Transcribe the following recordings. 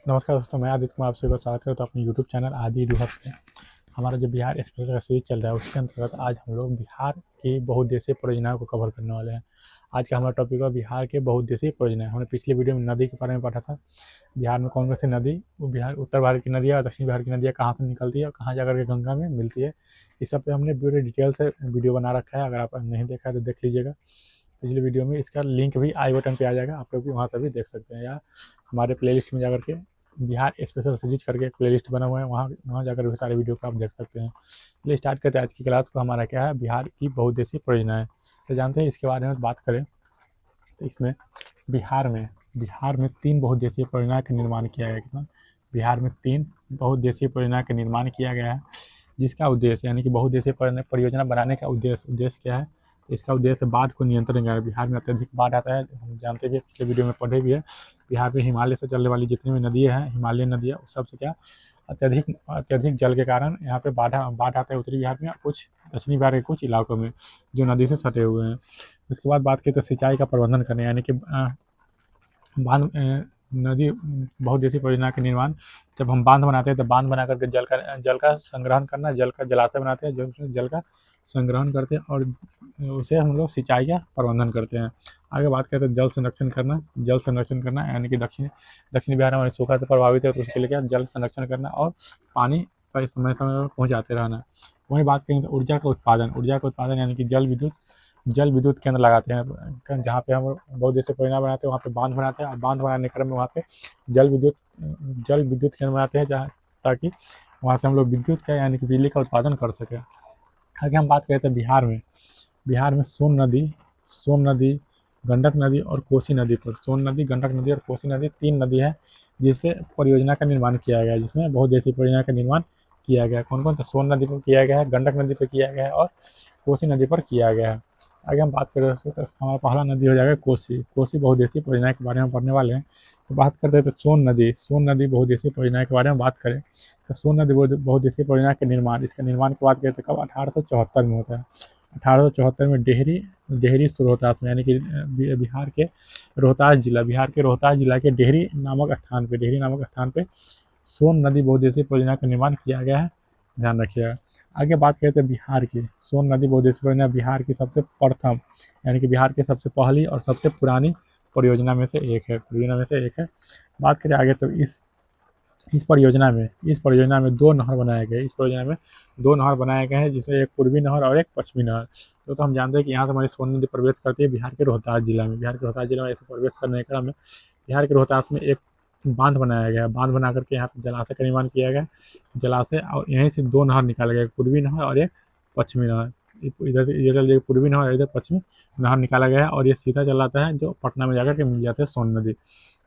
नमस्कार दोस्तों, मैं आदित्य कुमार आप सभी का स्वागत करता हूँ अपने यूट्यूब चैनल आदि डूहक पे। हमारा जो बिहार एक्सप्लोरर का सीरीज चल रहा है उसके अंतर्गत आज हम लोग बिहार की बहुउद्देशीय परियोजनाओं को कवर करने वाले हैं। आज का हमारा टॉपिक है बिहार के बहुउद्देशीय परियोजनाएं। हमने पिछले वीडियो में नदी के बारे में पढ़ा था। बिहार में कौन कौन सी नदी, वो बिहार उत्तर भारत की नदियाँ और दक्षिण बिहार की नदियाँ कहाँ से निकलती है और कहाँ जाकर के गंगा में मिलती है। इस सब पे हमने पूरे डिटेल से वीडियो बना रखा है। अगर आप नहीं देखा है तो देख लीजिएगा पिछले वीडियो में। इसका लिंक भी आई बटन पे आ जाएगा, आप लोग भी वहाँ से भी देख सकते हैं, या हमारे प्लेलिस्ट में जाकर के बिहार स्पेशल सीरीज करके एक प्लेलिस्ट बना हुआ है, वहाँ वहाँ जाकर भी सारे वीडियो को आप देख सकते हैं। चलिए स्टार्ट करते हैं आज की क्लास को। हमारा क्या है, बिहार की बहुउद्देशीय परियोजनाएं। तो जानते हैं इसके बारे में बात करें तो इसमें बिहार में 3 बहुउद्देशीय परियोजनाओं का निर्माण किया गया। कितना? बिहार में 3 बहुउद्देशीय परियोजनाओं का निर्माण किया गया है, जिसका उद्देश्य यानी कि बहुउद्देशीय परियोजना बनाने का उद्देश्य क्या है। तो इसका उद्देश्य बाढ़ को नियंत्रण करना है। बिहार में अत्यधिक बाढ़ आता है, हम जानते भी हैं, पिछले वीडियो में पढ़े भी है। बिहार में हिमालय से चलने वाली जितनी भी नदियाँ हैं, हिमालयन नदियाँ, उस सबसे क्या अत्यधिक जल के कारण यहाँ पे बाढ़ आता है उत्तरी बिहार में, कुछ दक्षिणी बिहार के कुछ इलाकों में जो नदी से सटे हुए हैं। उसके बाद बात करें तो सिंचाई का प्रबंधन करना, यानी कि बांध नदी बहुउद्देशीय परियोजना के निर्माण। जब हम बांध बनाते हैं तो बांध बना करके जल का संग्रहण करना, जल का जलाशय बनाते हैं, जो जल का संग्रहण करते हैं और उसे हम लोग सिंचाई का प्रबंधन करते हैं। आगे बात करें तो जल संरक्षण करना यानी कि दक्षिण बिहार हमारे सूखा से प्रभावित है, तो उसके लिए क्या जल संरक्षण करना और पानी समय समय पर पहुँचाते रहना। वहीं बात करें तो ऊर्जा का उत्पादन यानी कि जल विद्युत केंद्र लगाते हैं। जहाँ पे हम बहुउद्देशीय परियोजना बनाते हैं वहाँ पे बांध बनाते हैं, और बांध बनाने के क्रम में वहाँ पे जल विद्युत केंद्र बनाते हैं, जहाँ ताकि वहाँ से हम लोग विद्युत का यानी कि बिजली का उत्पादन कर सकें। आगे हम बात करें तो बिहार में सोन नदी, गंडक नदी और कोसी नदी पर, सोन नदी, गंडक नदी और कोसी नदी 3 नदी है जिसपे परियोजना का निर्माण किया गया है, जिसमें बहुउद्देशीय परियोजना का निर्माण किया गया है। कौन कौन सा? सोन नदी पर किया गया है, गंडक नदी पर किया गया है और कोसी नदी पर किया गया है। आगे हम बात करें तो हमारा पहला नदी हो जाएगा कोसी बहुउद्देशीय परियोजना के बारे में पढ़ने वाले हैं। तो बात करते हैं तो सोन नदी बहुउद्देशीय परियोजना के बारे में बात करें तो सोन नदी बहुउद्देशीय परियोजना के निर्माण, इसका निर्माण की बात करें तो कब 1874 में होता है। 1874 में डेहरी रोहतास में, यानी कि बिहार के रोहतास जिला के डेहरी नामक स्थान पे सोन नदी बहुउद्देशीय परियोजना का निर्माण किया गया है, ध्यान रखिएगा। आगे बात करते हैं बिहार की। सोन नदी बहुउद्देशीय परियोजना बिहार की सबसे प्रथम यानी कि बिहार की सबसे पहली और सबसे पुरानी परियोजना में से एक है। बात करें आगे तो इस परियोजना में 2 नहर बनाए गए। हैं, जिसमें एक पूर्वी नहर और एक पश्चिमी नहर। तो हम जानते हैं कि यहाँ से हमारी सोन नदी प्रवेश करती है बिहार के रोहतास जिला में। ऐसे प्रवेश करने के क्रम में बिहार के रोहतास में एक बांध बनाया गया। बांध बना करके यहाँ पे जलाशय का निर्माण किया गया, और यहीं से 2 नहर निकाले गए, पूर्वी नहर और एक पश्चिमी नहर। इधर पूर्वी नहर और इधर पश्चिमी नहर निकाला गया है, और ये सीधा चलाता है जो पटना में जाकर के मिल जाते हैं सोन नदी।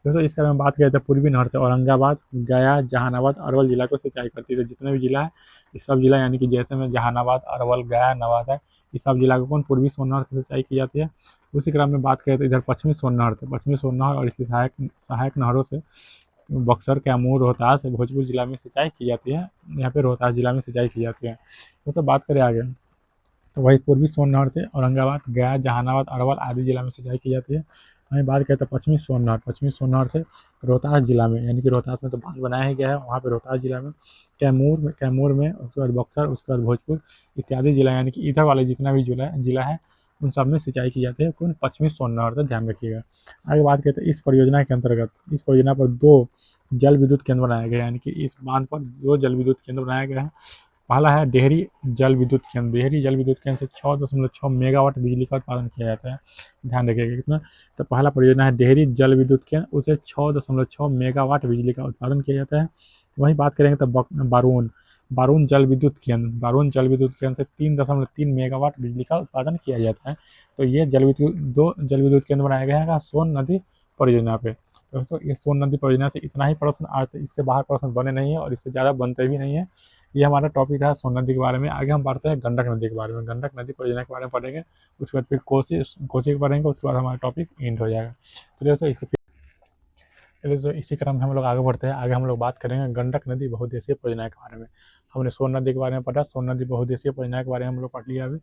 दोस्तों इसके बारे में बात करें तो पूर्वी नहर से औरंगाबाद, गया, जहानाबाद, अरवल जिला को सिंचाई करती है। तो जितने भी जिला है, ये सब जिला यानी कि जैसे में जहानाबाद, अरवल, गया, नवादा, ये सब जिला को पूर्वी सोन नहर से सिंचाई की जाती है। उसी क्रम में बात करें तो इधर पश्चिमी सोन नहर और इसकी सहायक नहरों से बक्सर, कैमूर, रोहतास, भोजपुर जिला में सिंचाई की जाती है। यहाँ पे रोहतास जिला में सिंचाई की जाती है। तो बात करें आगे तो वही पूर्वी सोन नहर से औरंगाबाद, गया, जहानाबाद, अरवल आदि जिला में सिंचाई की जाती है। वहीं बात करें तो पश्चिमी सोन नहर से रोहतास जिला में, यानी कि रोहतास में तो बांध बनाया ही गया है, वहाँ पे रोहतास जिला में, कैमूर में, उसके बाद बक्सर, उसके बाद भोजपुर इत्यादि जिला, यानी कि इधर वाले जितना भी जिला है उन सब में सिंचाई की जाती है। कौन? पश्चिमी सोन नहर से, ध्यान रखिएगा। आगे बात करें तो इस परियोजना पर 2 जल विद्युत केंद्र बनाए गए, यानी कि इस बांध पर 2 जल विद्युत केंद्र बनाए गए हैं। पहला है डेहरी जल विद्युत केंद्र से 6.6 मेगावाट बिजली का उत्पादन किया जाता है। ध्यान रखिएगा कितना। तो पहला परियोजना है डेहरी जल विद्युत केंद्र, उसे 6.6 मेगावाट बिजली का उत्पादन किया जाता है। वहीं बात करेंगे तो बारून जल विद्युत केंद्र से 3.3 मेगावाट बिजली का उत्पादन किया जाता है। तो ये 2 जल विद्युत केंद्र बनाए गए हैं सोन नदी परियोजना पे। दोस्तों ये सोन नदी परियोजना से इतना ही प्रश्न आज, इससे बाहर प्रश्न बने नहीं है और इससे ज़्यादा बनते भी नहीं है। ये हमारा टॉपिक है सोन नदी के बारे में। आगे हम पढ़ते हैं गंडक नदी के बारे में। गंडक नदी परियोजना के बारे में पढ़ेंगे, उसके बाद फिर कोसी के पढ़ेंगे, उसके बाद हमारा टॉपिक एंड हो जाएगा। तो इसी क्रम में हम लोग आगे बढ़ते हैं। आगे हम लोग बात करेंगे गंडक नदी बहुउद्देशीय परियोजना के बारे में। हमने सोन नदी के बारे में पढ़ा, सोन नदी बहुउद्देशीय परियोजना के बारे में हम लोग पढ़ लिया अभी।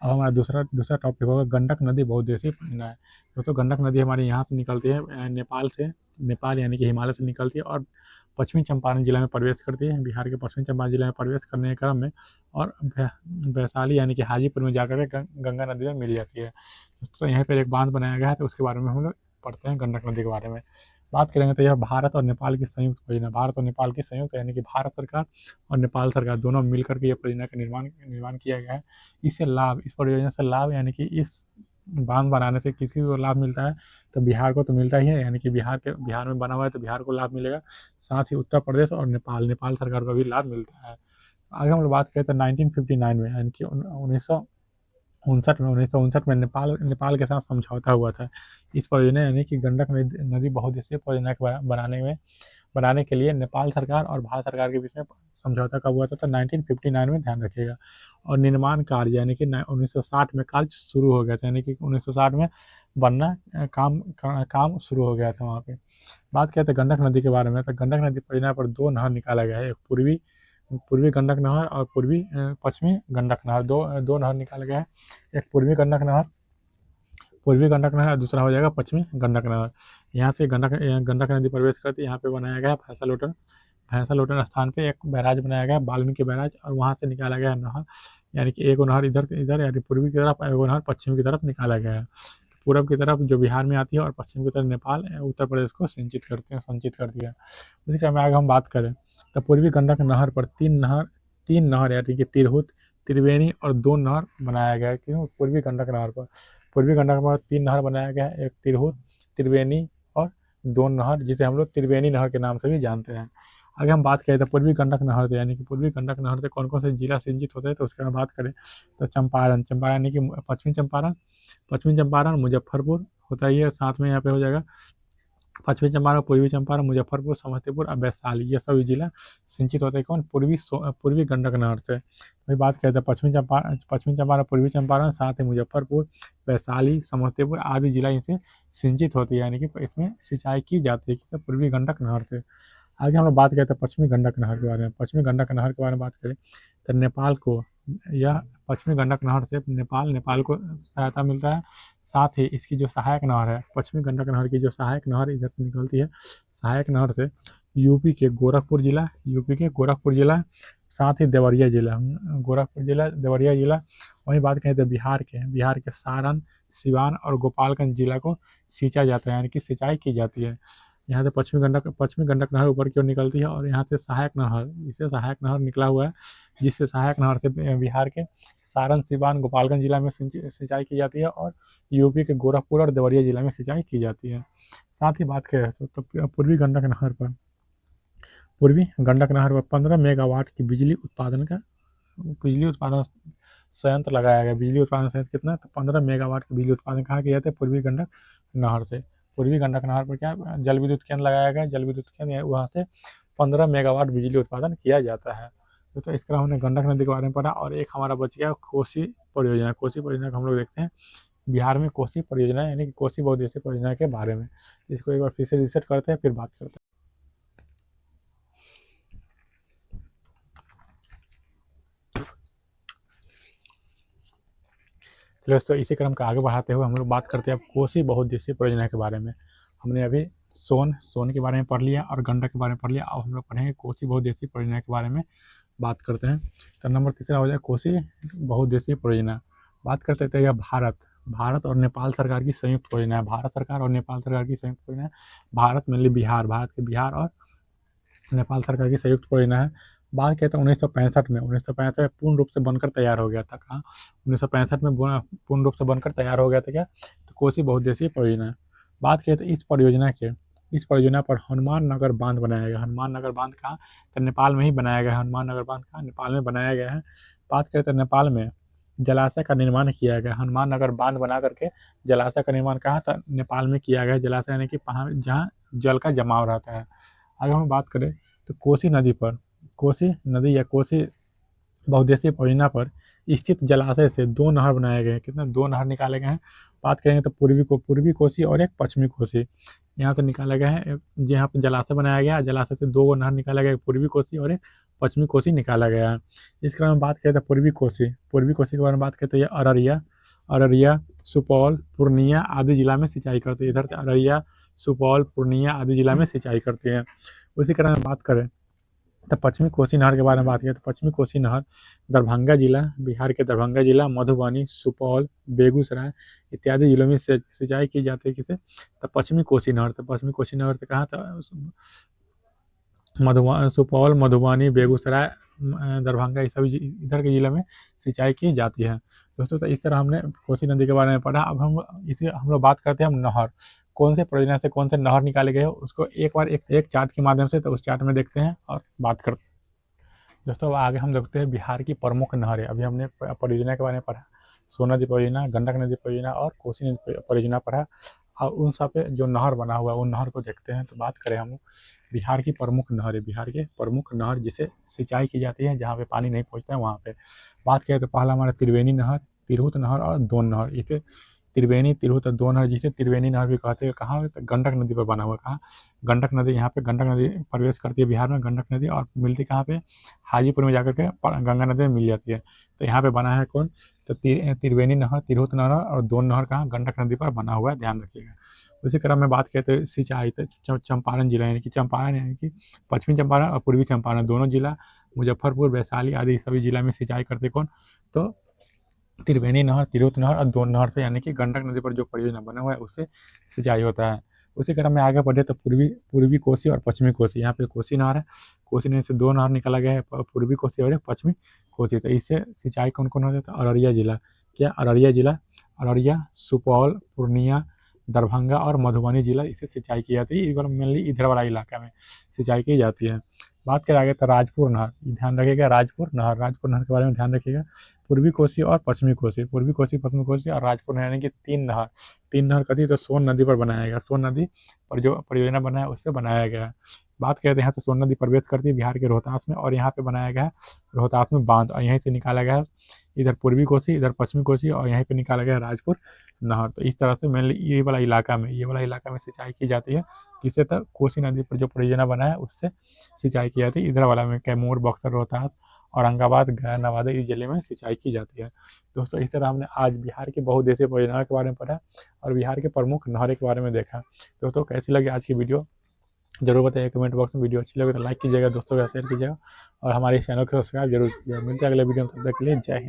अब हमारा दूसरा टॉपिक होगा गंडक नदी बहुउद्देशीय परियोजना है। दोस्तों गंडक नदी हमारे यहाँ से निकलती है नेपाल यानी कि हिमालय से निकलती है और पश्चिमी चंपारण जिला में प्रवेश करती है। बिहार के पश्चिमी चंपारण जिला में प्रवेश करने के क्रम में और वैशाली यानी कि हाजीपुर में जाकर के गंगा नदी में मिल जाती है। तो यहाँ पर एक बांध बनाया गया है, तो उसके बारे में हम लोग पढ़ते हैं गंडक नदी के बारे में। बात करेंगे तो यह भारत और नेपाल की संयुक्त परियोजना, भारत और नेपाल की संयुक्त यानी कि भारत सरकार और नेपाल सरकार दोनों मिलकर के यह परियोजना का निर्माण किया गया है। इससे लाभ, इस परियोजना से लाभ यानी कि इस बांध बनाने से किसी को लाभ मिलता है तो बिहार को तो मिलता ही है, यानी कि बिहार में बना हुआ है तो बिहार को लाभ मिलेगा, साथ ही उत्तर प्रदेश और नेपाल सरकार को भी लाभ मिलता है। आगे हम लोग बात करें तो 1959 में यानी कि 1959 में नेपाल के साथ समझौता हुआ था। इस परियोजना यानी कि गंडक नदी बहुउद्देशीय परियोजना के बनाने के लिए नेपाल सरकार और भारत सरकार के बीच में समझौता कब हुआ था, तो 1959 में, ध्यान रखिएगा। और निर्माण कार्य यानी कि 1960 में कार्य शुरू हो गया था, यानी कि 1960 में बनना काम शुरू हो गया था वहाँ पे। बात करते हैं गंडक नदी के बारे में, तो गंडक नदी परियोजना पर 2 नहर निकाला गया है, एक पूर्वी गंडक नहर और पश्चिमी गंडक नहर, दो नहर निकाला गया है। एक पूर्वी गंडक नहर, दूसरा हो जाएगा पश्चिमी गंडक नहर। यहाँ से गंडक नदी प्रवेश करती है। यहाँ पे बनाया गया भैंसा लोटन स्थान पे एक बैराज बनाया गया, वाल्मीकि बैराज, और वहाँ से निकाला गया नहर, यानी कि एक नहर इधर यानी पूर्वी की तरफ, एक नहर पश्चिम की तरफ निकाला गया है। पूर्व की तरफ जो बिहार में आती है और पश्चिम की तरफ नेपाल उत्तर प्रदेश को संचित करती है। उसी क्रम में आगे हम बात करें तो पूर्वी गंडक नहर पर तीन नहर यानी कि तिरहुत, त्रिवेणी और 2 नहर बनाया गया है। क्यों? पूर्वी गंडक नहर पर 3 नहर बनाया गया है, एक तिरहुत, त्रिवेणी और 2 नहर, जिसे हम लोग त्रिवेणी नहर के नाम से भी जानते हैं। आगे हम बात करें तो पूर्वी गंडक नहर से, यानी कि पूर्वी गंडक नहर से कौन कौन से जिला सिंचित होते हैं, तो उसके बाद बात करें तो चंपारण यानी कि पश्चिमी चंपारण, मुजफ्फरपुर होता ही है, साथ में यहाँ पे हो जाएगा पश्चिमी चंपारण, पूर्वी चंपारण, मुजफ्फरपुर, समस्तीपुर और वैशाली, ये सभी जिला सिंचित होते हैं कौन? पूर्वी गंडक नहर से। वही बात करते हैं पश्चिमी चंपारण, पूर्वी चंपारण, साथ ही मुजफ्फरपुर, वैशाली, समस्तीपुर आदि जिला इनसे सिंचित होती है, यानी कि इसमें सिंचाई की जाती है पूर्वी गंडक नहर से। आगे हम लोग बात करते हैं पश्चिमी गंडक नहर के बारे में। पश्चिमी गंडक नहर के बारे में बात करें तो नेपाल को यह पश्चिमी गंडक नहर से नेपाल को सहायता मिलता है। साथ ही इसकी जो सहायक नहर है, पश्चिमी गंडक नहर की जो सहायक नहर इधर से निकलती है, सहायक नहर से यूपी के गोरखपुर जिला, साथ ही देवरिया जिला। वहीं बात करें तो बिहार के सारण, सिवान और गोपालगंज जिला को सींचा जाता है, यानी कि सिंचाई की जाती है। यहाँ से पश्चिमी गंडक नहर ऊपर की ओर निकलती है और यहाँ से सहायक नहर निकला हुआ है, जिससे सहायक नहर से बिहार के सारण, सिवान, गोपालगंज जिला में सिंचाई की जाती है और यूपी के गोरखपुर और देवरिया जिला में सिंचाई की जाती है। साथ ही बात करें तो पूर्वी गंडक नहर पर 15 मेगावाट की बिजली उत्पादन संयंत्र लगाया गया। बिजली उत्पादन संयंत्र कितना? तो 15 मेगावाट की बिजली उत्पादन कहाँ किया जाता है? पूर्वी गंडक नहर से। पूर्वी गंडक नहर पर क्या जल विद्युत केंद्र लगाया गया, जल विद्युत केंद्र, वहाँ से 15 मेगावाट बिजली उत्पादन किया जाता है। तो इस तरह हमने गंडक नदी के बारे में पढ़ा। और एक हमारा बच गया कोसी परियोजना को हम लोग देखते हैं। बिहार में कोसी परियोजना यानी कि कोसी बहुउद्देशीय परियोजना के बारे में, इसको एक बार फिर से रिसेट करते हैं, फिर बात करते हैं। दोस्तों इसी क्रम का आगे बढ़ाते हुए हम लोग बात करते हैं अब कोसी बहुउद्देशीय परियोजना के बारे में। हमने अभी सोन के बारे में पढ़ लिया और गंडक के बारे में पढ़ लिया। अब हम लोग पढ़ेंगे कोसी बहुउद्देशीय परियोजना के बारे में बात करते हैं। तो नंबर 3 हो जाए कोसी बहुउद्देशीय परियोजना। बात करते थे यह भारत और नेपाल सरकार की संयुक्त परियोजना है। भारत सरकार और नेपाल सरकार की संयुक्त परियोजना है। भारत के बिहार और नेपाल सरकार की संयुक्त परियोजना है। बात कहते हैं 1965 में पूर्ण रूप से बनकर तैयार हो गया था। कहाँ? 1965 में पूर्ण रूप से बनकर तैयार हो गया था क्या? तो कोसी बहुउद्देशीय परियोजना। बात कहते हैं इस परियोजना पर हनुमान नगर बांध बनाया गया। हनुमान नगर बांध कहाँ? तो नेपाल में ही बनाया गया है। हनुमान नगर बांध कहाँ? नेपाल में बनाया गया है। बात करते हैं नेपाल में जलाशय का निर्माण किया गया। हनुमान नगर बांध बना करके जलाशय का निर्माण कहाँ था? नेपाल में किया गया। जलाशय यानी कि जहाँ जल का जमाव रहता है। अगर हम बात करें तो कोसी नदी या कोसी बहुउद्देशीय परियोजना पर स्थित जलाशय से 2 नहर बनाए गए हैं। कितना? 2 नहर निकाले गए हैं। बात करेंगे तो पूर्वी कोसी और एक पश्चिमी कोसी यहाँ से निकाला गया है। जहाँ पर जलाशय बनाया गया, जलाशय से 2 नहर निकाला गया, पूर्वी कोसी और एक पश्चिमी कोसी निकाला गया है। इस क्रम में बात करें तो पूर्वी कोसी के बारे में बात करते हैं। अररिया, सुपौल, पूर्णिया आदि जिला में सिंचाई करते हैं। इधर अररिया, सुपौल, पूर्णिया आदि जिला में सिंचाई करते हैं। उसी क्रम में बात करें तो पश्चिमी कोसी नहर के बारे में बात करें तो पश्चिमी कोसी नहर दरभंगा जिला, बिहार के दरभंगा जिला, मधुबनी, सुपौल, बेगूसराय इत्यादि जिलों में सिंचाई की जाती है। किसे? तो पश्चिमी कोसी नहर। तो पश्चिमी कोसी नहर से कहाँ था? सुपौल, मधुबनी, बेगूसराय, दरभंगा, ये सभी इधर के जिले में सिंचाई की जाती है दोस्तों। तो इस तरह हमने कोसी नदी के बारे में पढ़ा। अब हम लोग बात करते हैं हम नहर, कौन से परियोजना से कौन से नहर निकाले गए उसको एक बार एक चार्ट के माध्यम से, तो उस चार्ट में देखते हैं और बात करते हैं दोस्तों। आगे हम देखते हैं बिहार की प्रमुख नहरें। अभी हमने परियोजना के बारे में पढ़ा, सोन नदी परियोजना, गंडक नदी परियोजना और कोसी नदी परियोजना पढ़ा। और उन सब पे जो नहर बना हुआ है उन नहर को देखते हैं। तो बात करें हम बिहार की प्रमुख नहरें, बिहार के प्रमुख नहर जिसे सिंचाई की जाती है, जहाँ पे पानी नहीं पहुँचता है वहाँ पे बात करें तो पहला हमारा त्रिवेणी नहर, तिरहुत नहर और दोन नहर। इसे त्रिवेणी, तिरहुत और दोन नहर, जिसे त्रिवेणी नहर भी कहते हैं। कहाँ? तो गंडक नदी पर बना हुआ। कहाँ? गंडक नदी। यहाँ पे गंडक नदी प्रवेश करती है बिहार में, गंडक नदी, और मिलती कहाँ पे? हाजीपुर में जाकर के गंगा नदी में मिल जाती है। तो यहाँ पे बना है कौन? तो त्रिवेणी नहर, तिरहुत नहर और दोन नहर कहाँ? गंडक नदी पर बना हुआ है, ध्यान रखिएगा। उसी क्रम में बात करें तो सिंचाई, तो चंपारण जिला यानी कि पश्चिमी चंपारण और पूर्वी चंपारण दोनों जिला, मुजफ्फरपुर, वैशाली आदि सभी जिला में सिंचाई करते कौन? तो त्रिवेणी नहर, तिरहुत नहर और दोन नहर से, यानी कि गंडक नदी पर जो परियोजना बना हुआ है उससे सिंचाई होता है। उसी क्रम में आगे बढ़े तो पूर्वी कोसी और पश्चिमी कोसी। यहाँ पे कोसी नहर है, कोसी नदी से दो नहर निकाला गया है, पूर्वी कोसी और पश्चिमी कोसी। तो इससे सिंचाई कौन कौन होता है? तो अररिया जिला। क्या? अररिया जिला, अररिया, सुपौल, पूर्णिया, दरभंगा और मधुबनी जिला, इससे सिंचाई की जाती है। मेनली इधर वाला इलाका में सिंचाई की जाती है। बात करें आगे तो राजपुर नहर, ध्यान रखिएगा, राजपुर नहर के बारे में ध्यान रखिएगा। पूर्वी कोसी और पश्चिमी कोसी, पूर्वी कोसी, पश्चिमी कोसी और राजपुर नहर, यानी कि तीन नहर कथी? तो सोन नदी पर बनाया गया। सोन नदी पर जो परियोजना बना है उस पर बनाया गया है। बात करते हैं यहाँ से सोन नदी प्रवेश करती है बिहार के रोहतास में, और यहाँ पे बनाया गया है रोहतास में बांध, और यहीं से निकाला गया है इधर पूर्वी कोसी, इधर पश्चिमी कोसी, और यहीं पे निकाला गया है राजपुर नहर। तो इस तरह से मेनली ये वाला इलाका में सिंचाई की जाती है। किससे? तक कोसी नदी पर जो परियोजना बना है उससे सिंचाई की जाती है। इधर वाला में कैमूर, बक्सर, रोहतास, औरंगाबाद, गया, नवादा, इस जिले में सिंचाई की जाती है दोस्तों। इस तरह हमने आज बिहार की बहुउद्देशीय परियोजनाओं के बारे में पढ़ा और बिहार के प्रमुख नहरों के बारे में देखा। दोस्तों कैसी लगी आज की वीडियो जरूर बताइए कमेंट बॉक्स में। वीडियो अच्छी लगे तो लाइक कीजिएगा, दोस्तों का शेयर कीजिएगा और हमारे चैनल को सब्सक्राइब जरूर कीजिएगा। मिलते हैं अगले वीडियो में, तब तक के लिए जय हिंद।